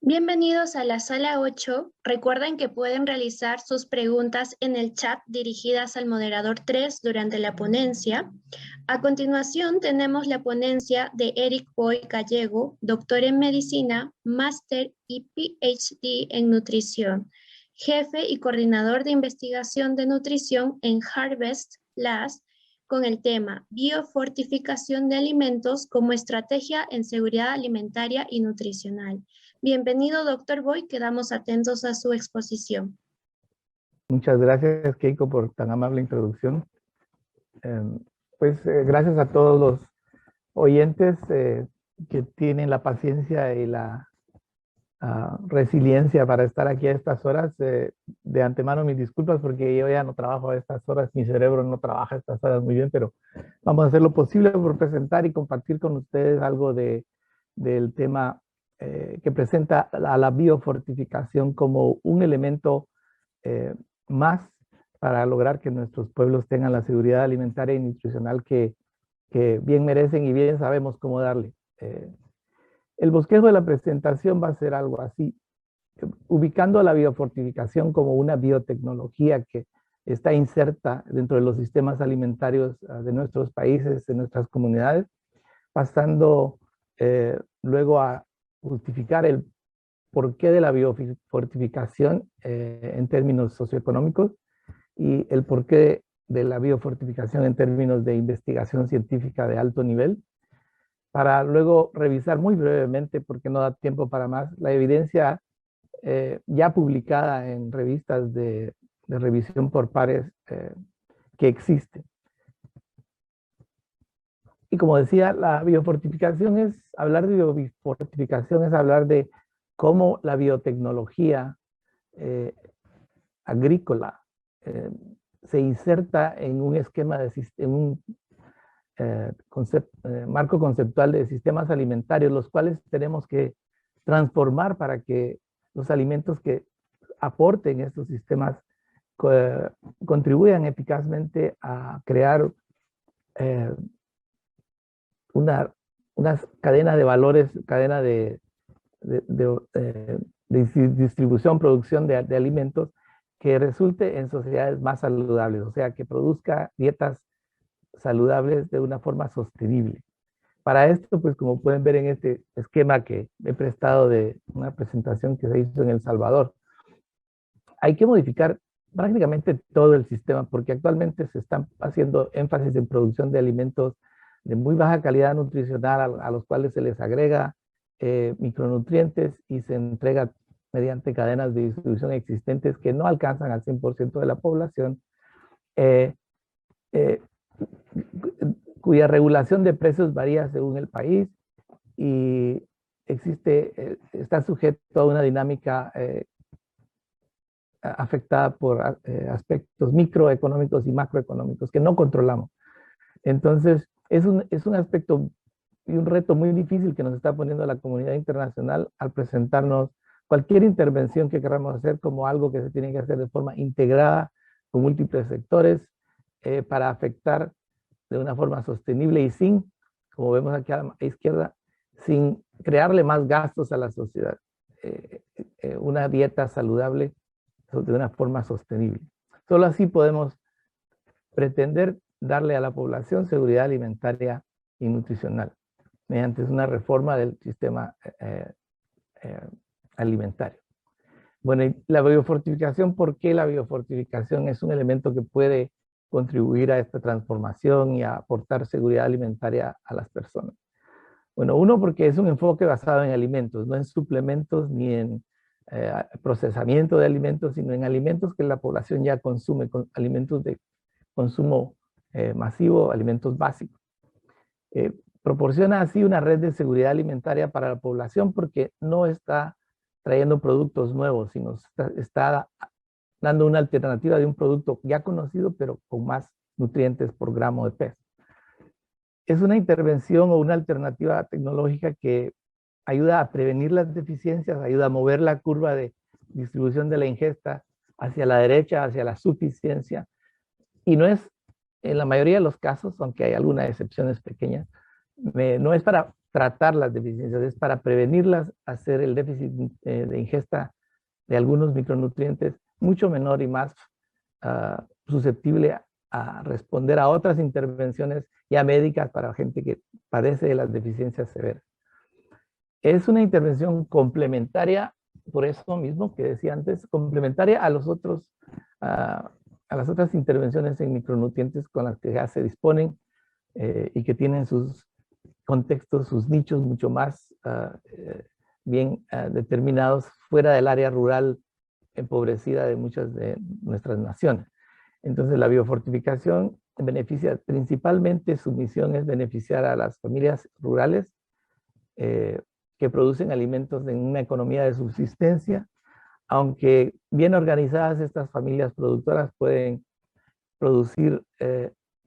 Bienvenidos a la sala 8. Recuerden que pueden realizar sus preguntas en el chat dirigidas al moderador 3 durante la ponencia. A continuación tenemos la ponencia de Eric Boy Gallego, doctor en medicina, máster y PhD en nutrición, jefe y coordinador de investigación de nutrición en Harvest Labs, con el tema Biofortificación de alimentos como estrategia en seguridad alimentaria y nutricional. Bienvenido, doctor Boy, quedamos atentos a su exposición. Muchas gracias, Keiko, por tan amable introducción. Gracias a todos los oyentes que tienen la paciencia y la resiliencia para estar aquí a estas horas. De antemano, mis disculpas porque yo ya no trabajo a estas horas, mi cerebro no trabaja a estas horas muy bien, pero vamos a hacer lo posible por presentar y compartir con ustedes algo del tema que presenta a la biofortificación como un elemento más para lograr que nuestros pueblos tengan la seguridad alimentaria y nutricional que bien merecen y bien sabemos cómo darle. El bosquejo de la presentación va a ser algo así, ubicando a la biofortificación como una biotecnología que está inserta dentro de los sistemas alimentarios de nuestros países, de nuestras comunidades, pasando luego a justificar el porqué de la biofortificación en términos socioeconómicos y el porqué de la biofortificación en términos de investigación científica de alto nivel, para luego revisar muy brevemente, porque no da tiempo para más, la evidencia ya publicada en revistas de revisión por pares que existe. Y como decía, la biofortificación es, hablar de biofortificación es hablar de cómo la biotecnología agrícola se inserta en un esquema marco conceptual de sistemas alimentarios, los cuales tenemos que transformar para que los alimentos que aporten estos sistemas contribuyan eficazmente a crear una cadena de valores, cadena de distribución, producción de alimentos que resulte en sociedades más saludables, o sea, que produzca dietas saludables de una forma sostenible. Para esto, pues como pueden ver en este esquema que he prestado de una presentación que se hizo en El Salvador, hay que modificar prácticamente todo el sistema, porque actualmente se están haciendo énfasis en producción de alimentos de muy baja calidad nutricional a los cuales se les agrega micronutrientes y se entrega mediante cadenas de distribución existentes que no alcanzan al 100% de la población, cuya regulación de precios varía según el país y está sujeto a una dinámica afectada por aspectos microeconómicos y macroeconómicos que no controlamos. Entonces, es un aspecto y un reto muy difícil que nos está poniendo la comunidad internacional al presentarnos cualquier intervención que queramos hacer como algo que se tiene que hacer de forma integrada con múltiples sectores para afectar de una forma sostenible y sin, como vemos aquí a la izquierda, sin crearle más gastos a la sociedad. Una dieta saludable de una forma sostenible. Solo así podemos pretender darle a la población seguridad alimentaria y nutricional mediante una reforma del sistema alimentario. Bueno, y la biofortificación, ¿por qué la biofortificación es un elemento que puede contribuir a esta transformación y a aportar seguridad alimentaria a las personas? Bueno, uno, porque es un enfoque basado en alimentos, no en suplementos ni en procesamiento de alimentos, sino en alimentos que la población ya consume, alimentos de consumo masivo, alimentos básicos. Proporciona así una red de seguridad alimentaria para la población porque no está trayendo productos nuevos, sino está dando una alternativa de un producto ya conocido, pero con más nutrientes por gramo de peso. Es una intervención o una alternativa tecnológica que ayuda a prevenir las deficiencias, ayuda a mover la curva de distribución de la ingesta hacia la derecha, hacia la suficiencia. Y no es, en la mayoría de los casos, aunque hay algunas excepciones pequeñas, no es para tratar las deficiencias, es para prevenirlas, hacer el déficit de ingesta de algunos micronutrientes mucho menor y más susceptible a responder a otras intervenciones ya médicas para gente que padece de las deficiencias severas. Es una intervención complementaria, por eso mismo que decía antes, complementaria a los otros, a las otras intervenciones en micronutrientes con las que ya se disponen y que tienen sus contextos, sus nichos mucho más bien determinados fuera del área rural empobrecida de muchas de nuestras naciones. Entonces la biofortificación beneficia, principalmente su misión es beneficiar a las familias rurales que producen alimentos en una economía de subsistencia, aunque bien organizadas estas familias productoras pueden producir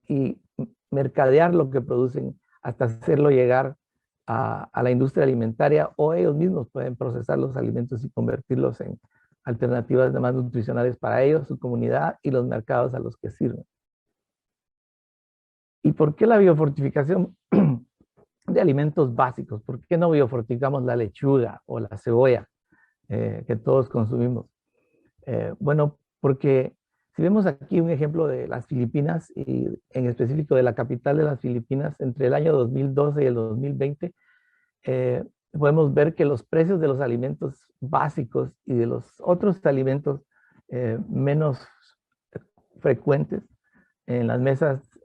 y mercadear lo que producen hasta hacerlo llegar a la industria alimentaria, o ellos mismos pueden procesar los alimentos y convertirlos en alternativas más nutricionales para ellos, su comunidad y los mercados a los que sirven. ¿Y por qué la biofortificación de alimentos básicos? ¿Por qué no biofortificamos la lechuga o la cebolla que todos consumimos? Bueno, porque si vemos aquí un ejemplo de las Filipinas, y en específico de la capital de las Filipinas, entre el año 2012 y el 2020, podemos ver que los precios de los alimentos básicos y de los otros alimentos menos frecuentes en las mesas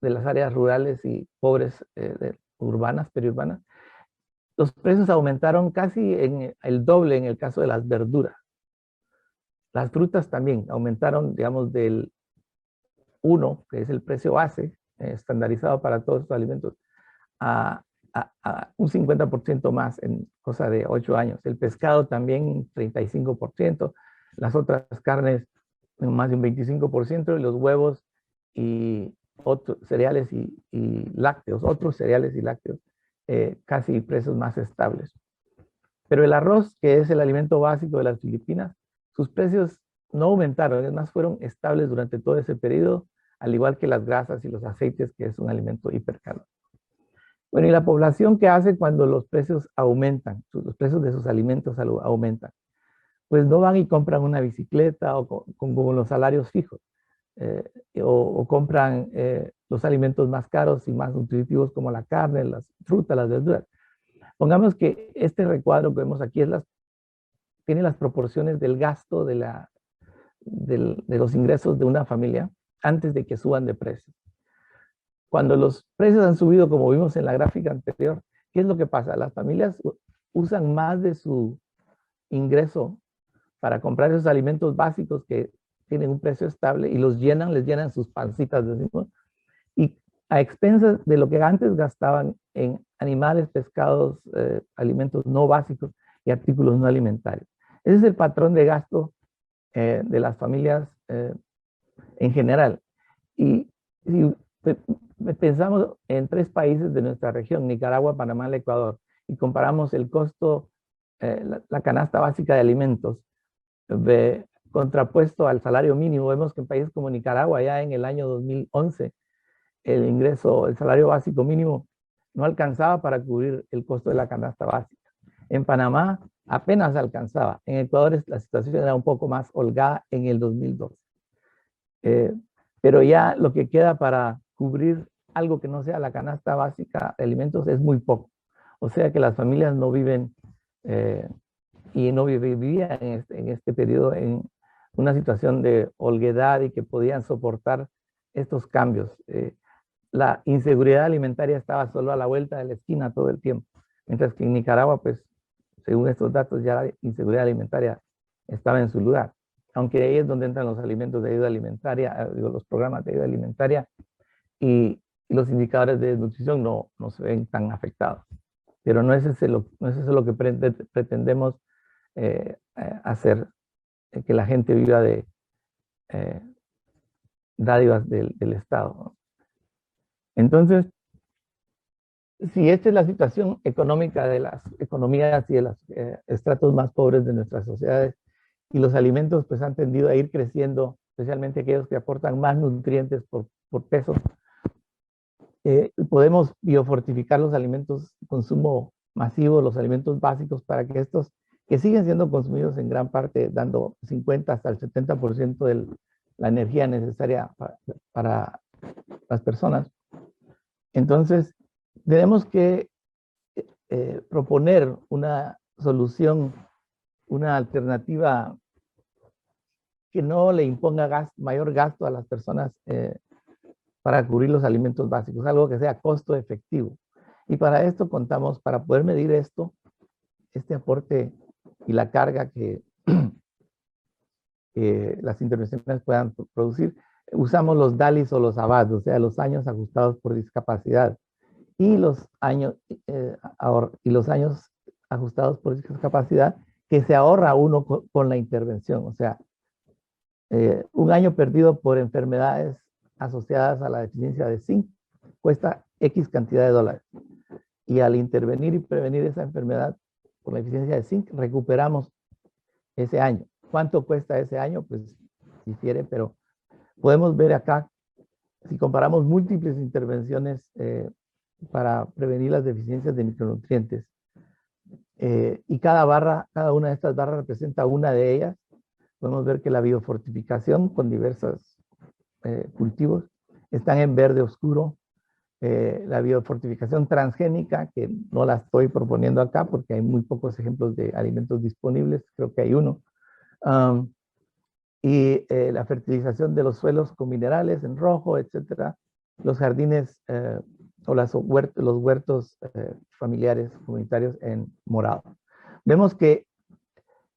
de las áreas rurales y pobres urbanas, periurbanas, los precios aumentaron casi en el doble en el caso de las verduras. Las frutas también aumentaron, digamos, del 1, que es el precio base, estandarizado para todos estos alimentos, a un 50% más en cosa de 8 años. El pescado también 35%, las otras carnes más de un 25%, y los huevos y otros cereales y lácteos, otros cereales y lácteos, casi precios más estables. Pero el arroz, que es el alimento básico de las Filipinas, sus precios no aumentaron, es más, fueron estables durante todo ese periodo, al igual que las grasas y los aceites, que es un alimento hipercalórico. Bueno, ¿y la población qué hace cuando los precios aumentan? Los precios de sus alimentos aumentan. Pues no van y compran una bicicleta o con los salarios fijos, o compran los alimentos más caros y más nutritivos como la carne, las frutas, las verduras. Pongamos que este recuadro que vemos aquí tiene las proporciones del gasto de los ingresos de una familia antes de que suban de precio. Cuando los precios han subido, como vimos en la gráfica anterior, ¿qué es lo que pasa? Las familias usan más de su ingreso para comprar esos alimentos básicos que tienen un precio estable y les llenan sus pancitas, decimos, y a expensas de lo que antes gastaban en animales, pescados, alimentos no básicos y artículos no alimentarios. Ese es el patrón de gasto de las familias en general. Y si pensamos en 3 países de nuestra región, Nicaragua, Panamá y Ecuador, y comparamos el costo, la canasta básica de alimentos, contrapuesto al salario mínimo, vemos que en países como Nicaragua, ya en el año 2011, el salario básico mínimo no alcanzaba para cubrir el costo de la canasta básica. En Panamá apenas alcanzaba. En Ecuador la situación era un poco más holgada en el 2012. Pero ya lo que queda para cubrir algo que no sea la canasta básica de alimentos es muy poco. O sea que las familias no viven y no vivían en este periodo en una situación de holguedad y que podían soportar estos cambios. La inseguridad alimentaria estaba solo a la vuelta de la esquina todo el tiempo, mientras que en Nicaragua, pues, según estos datos, ya la inseguridad alimentaria estaba en su lugar. Aunque ahí es donde entran los alimentos de ayuda alimentaria, los programas de ayuda alimentaria, y los indicadores de nutrición no se ven tan afectados. Pero no es eso lo que pretendemos hacer, que la gente viva de dádivas del Estado, ¿no? Entonces, si esta es la situación económica de las economías y de los estratos más pobres de nuestras sociedades, y los alimentos pues han tendido a ir creciendo, especialmente aquellos que aportan más nutrientes por peso, Podemos biofortificar los alimentos de consumo masivo, los alimentos básicos, para que estos, que siguen siendo consumidos en gran parte, dando 50 hasta el 70% de la energía necesaria para las personas. Entonces, tenemos que proponer una solución, una alternativa que no le imponga mayor gasto a las personas para cubrir los alimentos básicos, algo que sea costo efectivo. Y para esto contamos, para poder medir esto, este aporte y la carga que las intervenciones puedan producir, usamos los DALIs o los ABAD, o sea, los años ajustados por discapacidad, y los años ajustados por discapacidad que se ahorra uno con la intervención. O sea, un año perdido por enfermedades asociadas a la deficiencia de zinc cuesta X cantidad de dólares. Y al intervenir y prevenir esa enfermedad por la deficiencia de zinc, recuperamos ese año. ¿Cuánto cuesta ese año? Pues difiere, pero podemos ver acá, si comparamos múltiples intervenciones para prevenir las deficiencias de micronutrientes, y cada una de estas barras representa una de ellas, podemos ver que la biofortificación con diversos cultivos están en verde oscuro. La biofortificación transgénica, que no la estoy proponiendo acá porque hay muy pocos ejemplos de alimentos disponibles, creo que hay uno. Y la fertilización de los suelos con minerales en rojo, etcétera. Los jardines o los huertos familiares comunitarios en morado. Vemos que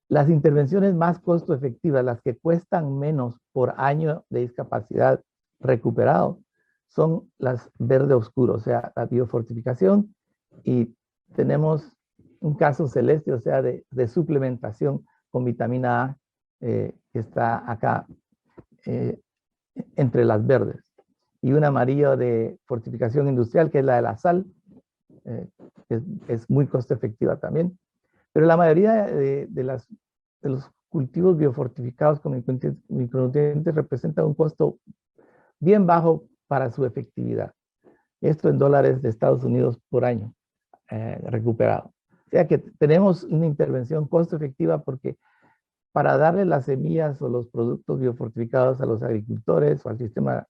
las intervenciones más costo efectivas, las que cuestan menos por año de discapacidad recuperado, son las verde oscuro, o sea, la biofortificación, y tenemos un caso celeste, o sea, de suplementación con vitamina A, que está acá entre las verdes, y un amarillo de fortificación industrial, que es la de la sal, que es muy costo efectiva también. Pero la mayoría de los cultivos biofortificados con micronutrientes representan un costo bien bajo para su efectividad. Esto en dólares de Estados Unidos por año recuperado. O sea que tenemos una intervención costo efectiva, porque para darle las semillas o los productos biofortificados a los agricultores o al sistema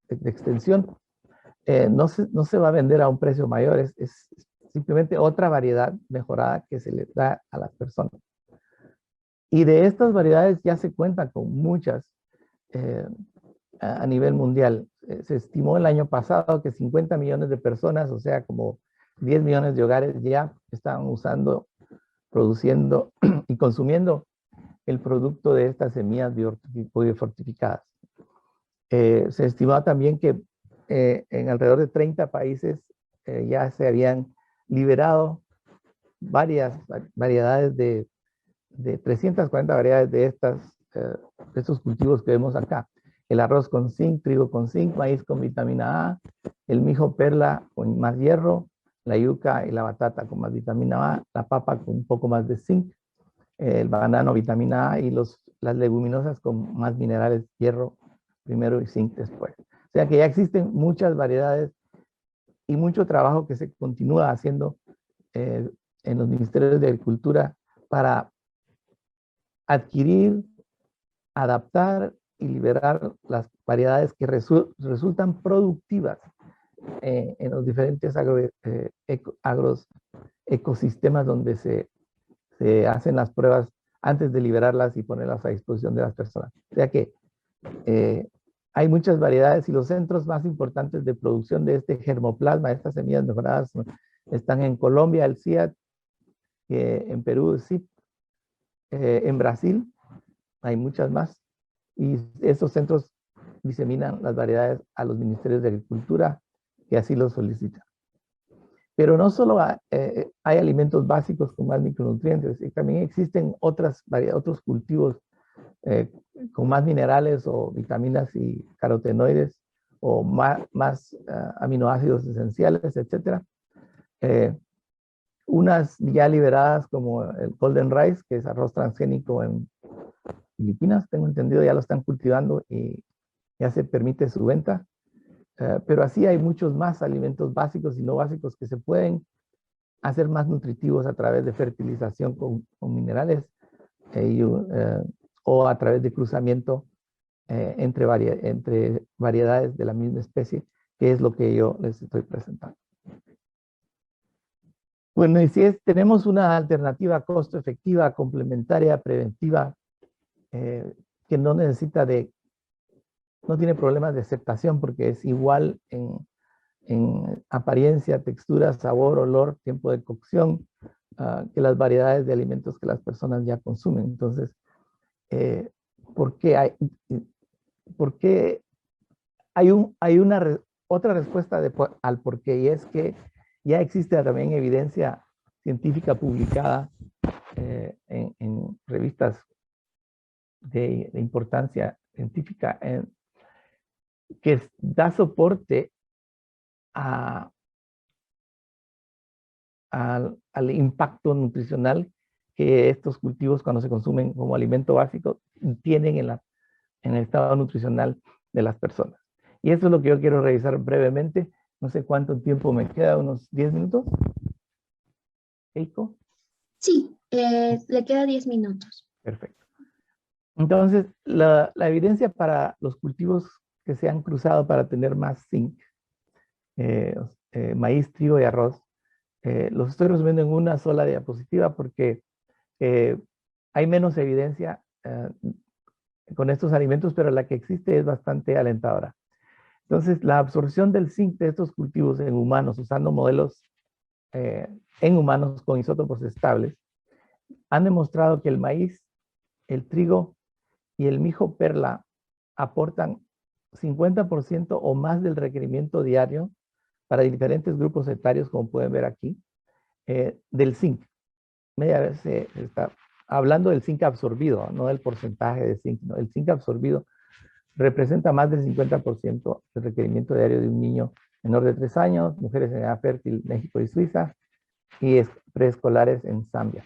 de extensión, no se va a vender a un precio mayor, es simplemente otra variedad mejorada que se le da a las personas. Y de estas variedades ya se cuentan con muchas a nivel mundial. Se estimó el año pasado que 50 millones de personas, o sea, como 10 millones de hogares, ya estaban usando, produciendo y consumiendo el producto de estas semillas biofortificadas. Se estimó también que en alrededor de 30 países ya se habían liberado varias variedades de 340 variedades de estos cultivos que vemos acá. El arroz con zinc, trigo con zinc, maíz con vitamina A, el mijo perla con más hierro, la yuca y la batata con más vitamina A, la papa con un poco más de zinc, el banano vitamina A, y las leguminosas con más minerales, hierro primero y zinc después. O sea que ya existen muchas variedades y mucho trabajo que se continúa haciendo en los ministerios de Agricultura para adquirir, adaptar y liberar las variedades que resultan productivas en los diferentes ecosistemas donde se hacen las pruebas antes de liberarlas y ponerlas a disposición de las personas. O sea que hay muchas variedades, y los centros más importantes de producción de este germoplasma, de estas semillas mejoradas, están en Colombia, el CIAT, en Perú, el CIP, en Brasil hay muchas más, y estos centros diseminan las variedades a los ministerios de Agricultura que así lo solicitan. Pero no solo hay alimentos básicos con más micronutrientes, y también existen otros cultivos con más minerales o vitaminas y carotenoides o más aminoácidos esenciales, etc. Unas ya liberadas como el Golden Rice, que es arroz transgénico en Filipinas, tengo entendido, ya lo están cultivando y ya se permite su venta. pero así hay muchos más alimentos básicos y no básicos que se pueden hacer más nutritivos a través de fertilización con minerales o a través de cruzamiento entre variedades de la misma especie, que es lo que yo les estoy presentando. Bueno, y si tenemos una alternativa costo efectiva, complementaria, preventiva, que no tiene problemas de aceptación porque es igual en apariencia, textura, sabor, olor, tiempo de cocción, que las variedades de alimentos que las personas ya consumen. Entonces, ¿por qué hay otra respuesta al por qué? Y es que ya existe también evidencia científica publicada en revistas de importancia científica que da soporte al impacto nutricional que estos cultivos, cuando se consumen como alimento básico, tienen en el estado nutricional de las personas. Y eso es lo que yo quiero revisar brevemente. No sé cuánto tiempo me queda, unos 10 minutos. ¿Eiko? Sí, le queda 10 minutos. Perfecto. Entonces, la evidencia para los cultivos que se han cruzado para tener más zinc, maíz, trigo y arroz, los estoy resumiendo en una sola diapositiva porque hay menos evidencia con estos alimentos, pero la que existe es bastante alentadora. Entonces, la absorción del zinc de estos cultivos en humanos, usando modelos en humanos con isótopos estables, han demostrado que el maíz, el trigo y el mijo perla aportan 50% o más del requerimiento diario para diferentes grupos etarios, como pueden ver aquí, del zinc. Media vez se está hablando del zinc absorbido, no del porcentaje de zinc, ¿no? El zinc absorbido representa más del 50% del requerimiento diario de un niño menor de 3 años, mujeres en edad fértil, México y Suiza, y preescolares en Zambia.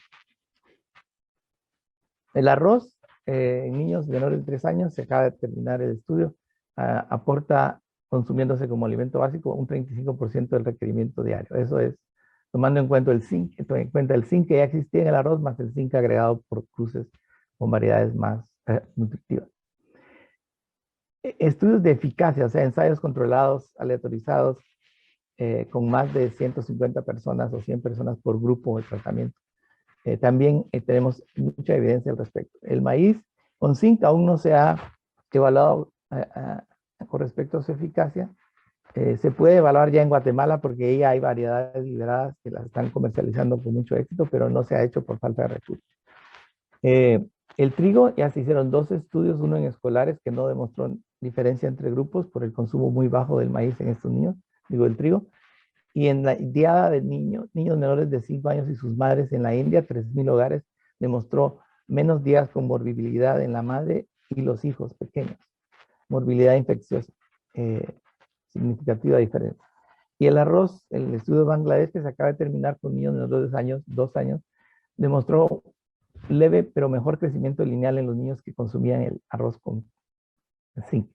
El arroz en niños menores de 3 años, se acaba de terminar el estudio, aporta, consumiéndose como alimento básico, un 35% del requerimiento diario. Eso es tomando en cuenta el zinc que ya existía en el arroz, más el zinc agregado por cruces con variedades más nutritivas. Estudios de eficacia, o sea, ensayos controlados, aleatorizados, con más de 150 personas o 100 personas por grupo de tratamiento. También tenemos mucha evidencia al respecto. El maíz con zinc aún no se ha evaluado con respecto a su eficacia. Se puede evaluar ya en Guatemala porque ya hay variedades liberadas que las están comercializando con mucho éxito, pero no se ha hecho por falta de recursos. El trigo, ya se hicieron 2 estudios, uno en escolares que no demostró diferencia entre grupos por el consumo muy bajo del maíz en estos niños, el trigo, y en la diada de niños menores de 5 años y sus madres en la India, 3,000 hogares, demostró menos días con morbilidad en la madre y los hijos pequeños, morbilidad infecciosa, significativa diferencia. Y el arroz, el estudio de Bangladesh que se acaba de terminar con niños menores de 2 años, demostró leve pero mejor crecimiento lineal en los niños que consumían el arroz con zinc.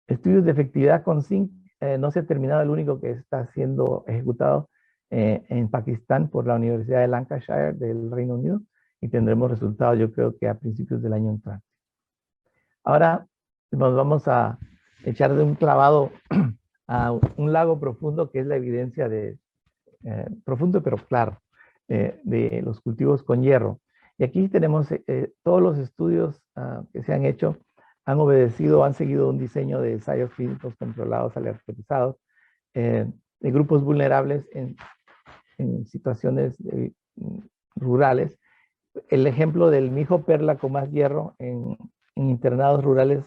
Estudios de efectividad con zinc, no se ha terminado, el único que está siendo ejecutado en Pakistán por la Universidad de Lancashire del Reino Unido, y tendremos resultados yo creo que a principios del año entrante. Ahora nos vamos a echar de un clavado a un lago profundo, que es la evidencia de profundo pero claro, de los cultivos con hierro. Y aquí tenemos todos los estudios que se han hecho, han seguido un diseño de ensayos clínicos controlados, aleatorizados, de grupos vulnerables en situaciones rurales. El ejemplo del mijo perla con más hierro en internados rurales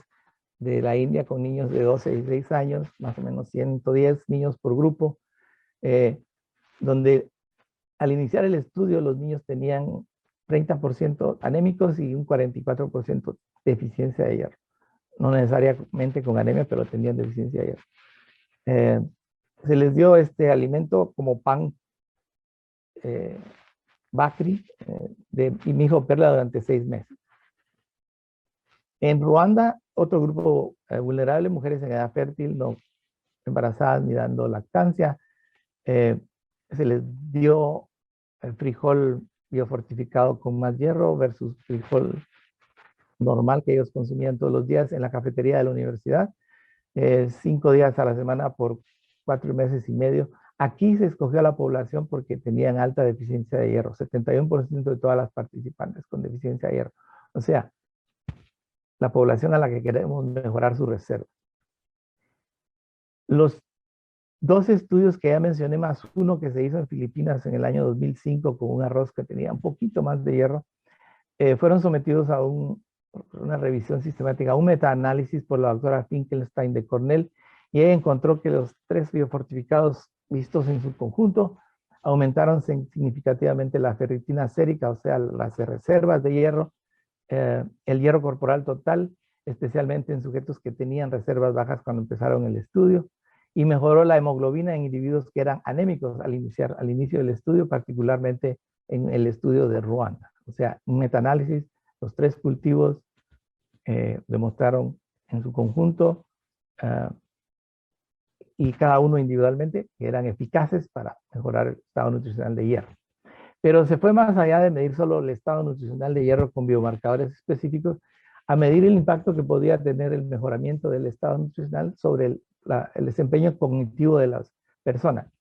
de la India con niños de 12 y 16 años, más o menos 110 niños por grupo, donde al iniciar el estudio los niños tenían 30% anémicos y un 44% deficiencia de hierro. No necesariamente con anemia, pero tenían deficiencia de hierro. Se les dio este alimento como pan bakri de mijo perla durante 6 meses. En Ruanda, otro grupo vulnerable, mujeres en edad fértil, embarazadas ni dando lactancia. Se les dio el frijol biofortificado con más hierro versus frijol normal que ellos consumían todos los días en la cafetería de la universidad, 5 días a la semana por 4 meses y medio. Aquí se escogió a la población porque tenían alta deficiencia de hierro, 71% de todas las participantes con deficiencia de hierro. O sea, la población a la que queremos mejorar su reserva. Los 2 estudios que ya mencioné, más uno que se hizo en Filipinas en el año 2005 con un arroz que tenía un poquito más de hierro, fueron sometidos a una revisión sistemática, un metaanálisis por la doctora Finkelstein de Cornell, y ella encontró que los 3 biofortificados vistos en su conjunto aumentaron significativamente la ferritina sérica, o sea, las reservas de hierro, el hierro corporal total, especialmente en sujetos que tenían reservas bajas cuando empezaron el estudio, y mejoró la hemoglobina en individuos que eran anémicos al inicio del estudio, particularmente en el estudio de Ruanda. O sea, un metaanálisis, los 3 cultivos demostraron en su conjunto y cada uno individualmente que eran eficaces para mejorar el estado nutricional de hierro. Pero se fue más allá de medir solo el estado nutricional de hierro con biomarcadores específicos, a medir el impacto que podía tener el mejoramiento del estado nutricional sobre el desempeño cognitivo de las personas.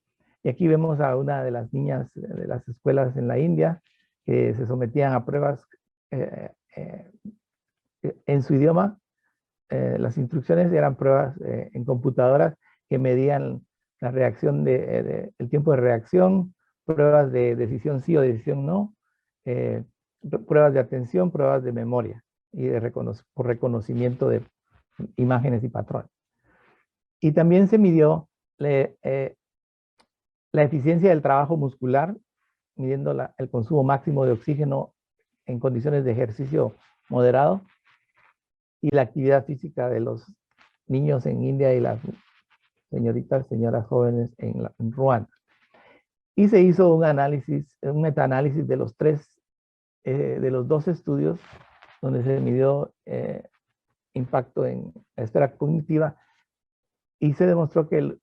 Y aquí vemos a una de las niñas de las escuelas en la India que se sometían a pruebas en su idioma. Las instrucciones eran pruebas en computadoras que medían la reacción el tiempo de reacción, pruebas de decisión sí o decisión no, pruebas de atención, pruebas de memoria y por reconocimiento de imágenes y patrones. Y también se midió la eficiencia del trabajo muscular, midiendo el consumo máximo de oxígeno en condiciones de ejercicio moderado, y la actividad física de los niños en India y las señoras jóvenes en Ruanda. Y se hizo un metaanálisis de los 2 estudios donde se midió impacto en la esfera cognitiva, y se demostró que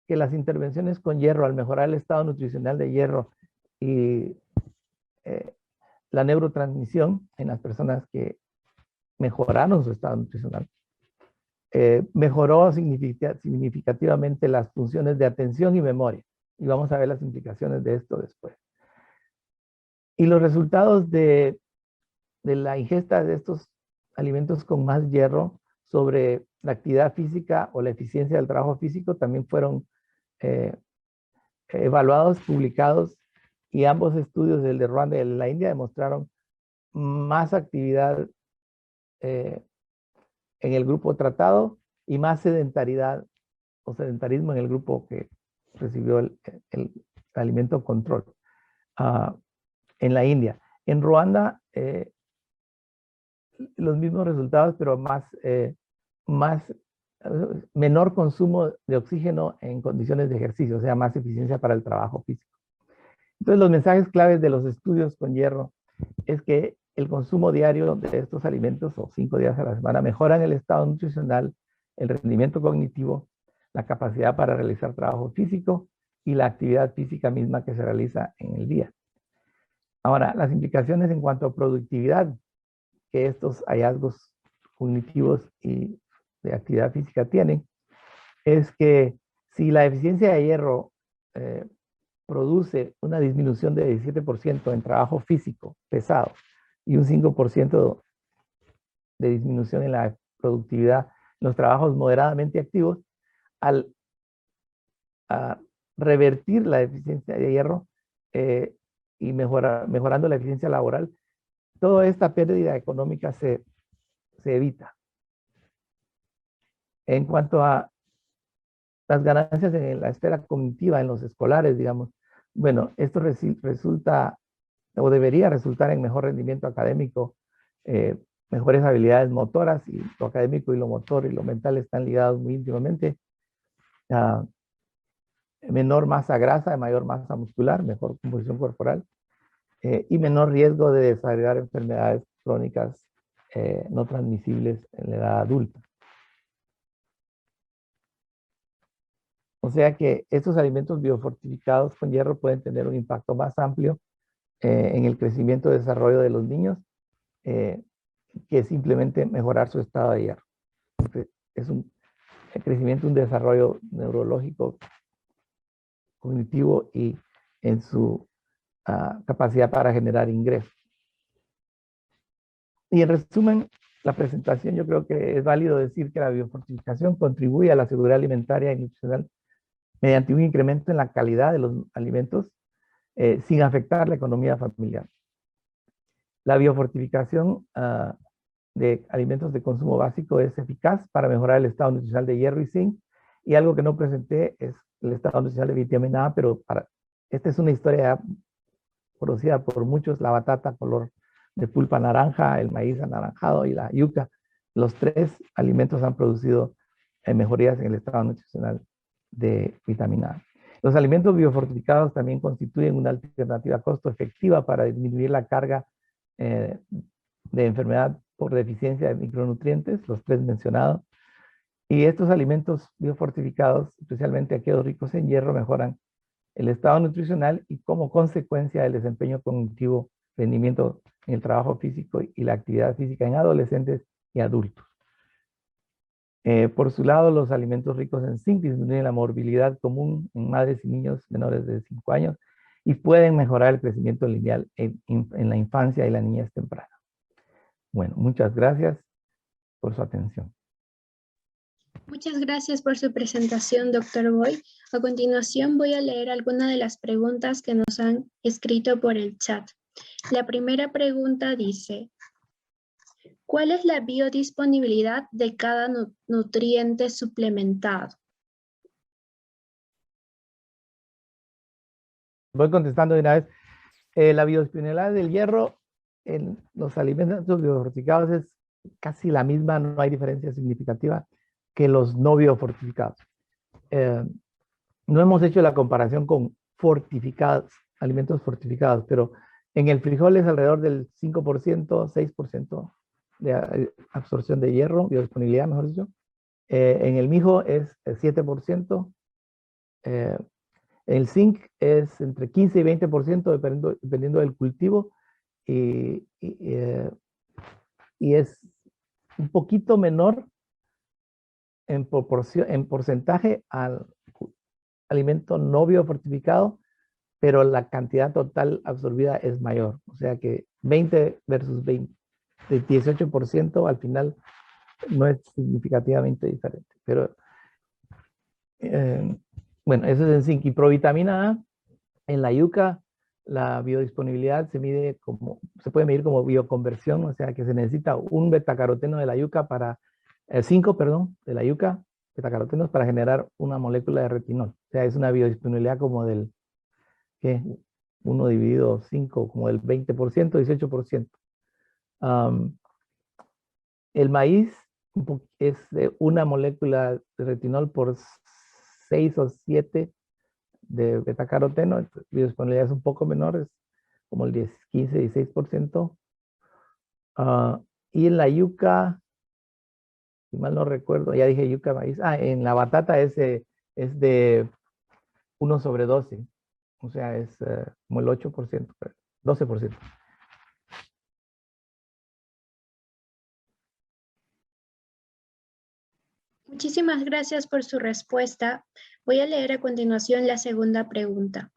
las intervenciones con hierro, al mejorar el estado nutricional de hierro y la neurotransmisión en las personas que mejoraron su estado nutricional, mejoró significativamente las funciones de atención y memoria. Y vamos a ver las implicaciones de esto después. Y los resultados de la ingesta de estos alimentos con más hierro sobre la actividad física o la eficiencia del trabajo físico también fueron evaluados, publicados, y ambos estudios, el de Ruanda y el de la India, demostraron más actividad en el grupo tratado y más sedentaridad o sedentarismo en el grupo que recibió el alimento control en la India. En Ruanda, los mismos resultados, pero menor consumo de oxígeno en condiciones de ejercicio, o sea, más eficiencia para el trabajo físico. Entonces, los mensajes claves de los estudios con hierro es que el consumo diario de estos alimentos, o 5 días a la semana, mejoran el estado nutricional, el rendimiento cognitivo, la capacidad para realizar trabajo físico y la actividad física misma que se realiza en el día. Ahora, las implicaciones en cuanto a productividad que estos hallazgos cognitivos y de actividad física tienen, es que si la deficiencia de hierro produce una disminución de 17% en trabajo físico pesado y un 5% de disminución en la productividad en los trabajos moderadamente activos, al revertir la deficiencia de hierro y mejorando la eficiencia laboral, toda esta pérdida económica se evita. En cuanto a las ganancias en la esfera cognitiva, en los escolares, digamos, bueno, esto resulta o debería resultar en mejor rendimiento académico, mejores habilidades motoras, y lo académico y lo motor y lo mental están ligados muy íntimamente. Menor masa grasa, mayor masa muscular, mejor composición corporal, y menor riesgo de desarrollar enfermedades crónicas no transmisibles en la edad adulta. O sea que estos alimentos biofortificados con hierro pueden tener un impacto más amplio en el crecimiento y desarrollo de los niños que simplemente mejorar su estado de hierro. Es un crecimiento, un desarrollo neurológico, cognitivo y en su capacidad para generar ingresos. Y en resumen, la presentación, yo creo que es válido decir que la biofortificación contribuye a la seguridad alimentaria y nutricional mediante un incremento en la calidad de los alimentos sin afectar la economía familiar. La biofortificación de alimentos de consumo básico es eficaz para mejorar el estado nutricional de hierro y zinc. Y algo que no presenté es el estado nutricional de vitamina A, pero esta es una historia conocida por muchos, la batata color de pulpa naranja, el maíz anaranjado y la yuca. Los tres alimentos han producido mejorías en el estado nutricional de vitamina A. Los alimentos biofortificados también constituyen una alternativa costo efectiva para disminuir la carga de enfermedad por deficiencia de micronutrientes, los tres mencionados. Y estos alimentos biofortificados, especialmente aquellos ricos en hierro, mejoran el estado nutricional y como consecuencia el desempeño cognitivo, rendimiento en el trabajo físico y la actividad física en adolescentes y adultos. Por su lado, los alimentos ricos en zinc disminuyen la morbilidad común en madres y niños menores de 5 años y pueden mejorar el crecimiento lineal en la infancia y la niñez temprana. Bueno, muchas gracias por su atención. Muchas gracias por su presentación, doctor Boy. A continuación voy a leer algunas de las preguntas que nos han escrito por el chat. La primera pregunta dice, ¿cuál es la biodisponibilidad de cada nutriente suplementado? Voy contestando de una vez. La biodisponibilidad del hierro en los alimentos biofortificados es casi la misma, no hay diferencia significativa que los no biofortificados. No hemos hecho la comparación con fortificados, alimentos fortificados, pero en el frijol es alrededor del 5%, 6% de absorción de hierro, biodisponibilidad, mejor dicho. En el mijo es 7%. El zinc es entre 15 y 20% dependiendo del cultivo y es un poquito menor en porcentaje al alimento no biofortificado, pero la cantidad total absorbida es mayor. O sea que 20 versus 20, 18% al final no es significativamente diferente. Pero bueno, eso es en zinc. Y provitamina A, en la yuca, la biodisponibilidad se puede medir como bioconversión, o sea que se necesita un betacaroteno de la yuca para, 5, perdón, de la yuca, betacarotenos para generar una molécula de retinol. O sea, es una biodisponibilidad como del, ¿qué? 1 dividido 5, como del 20%, 18%. El maíz es una molécula de retinol por 6 o 7 de betacaroteno, la biodisponibilidad es un poco menor, es como el 10, 15, 16%. Y en la yuca, si mal no recuerdo, ya dije yuca, maíz. En la batata es de 1/12. O sea, es como el 8%, 12%. Muchísimas gracias por su respuesta. Voy a leer a continuación la segunda pregunta.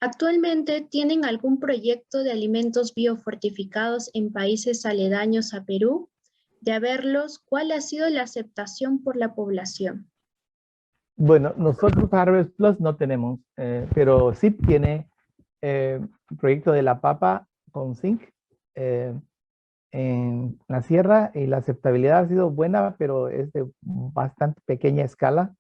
¿Actualmente tienen algún proyecto de alimentos biofortificados en países aledaños a Perú? De haberlos, ¿cuál ha sido la aceptación por la población? Bueno, nosotros Harvest Plus no tenemos, pero sí tiene el proyecto de la papa con zinc en la sierra y la aceptabilidad ha sido buena, pero es de bastante pequeña escala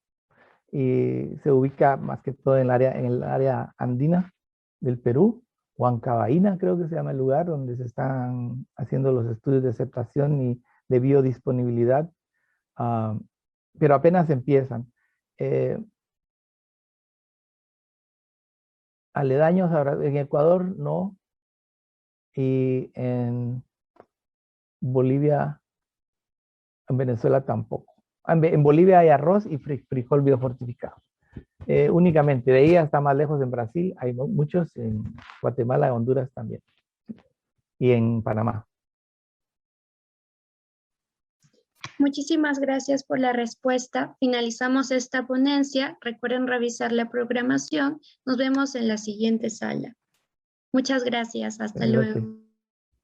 y se ubica más que todo en el área andina del Perú, Huancabaína creo que se llama el lugar donde se están haciendo los estudios de aceptación y de biodisponibilidad, pero apenas empiezan. Aledaños en Ecuador no, y en Bolivia, en Venezuela tampoco. En Bolivia hay arroz y frijol biofortificado. únicamente. De ahí hasta más lejos en Brasil, hay muchos, en Guatemala, Honduras también, y en Panamá. Muchísimas gracias por la respuesta. Finalizamos esta ponencia. Recuerden revisar la programación. Nos vemos en la siguiente sala. Muchas gracias. Hasta luego.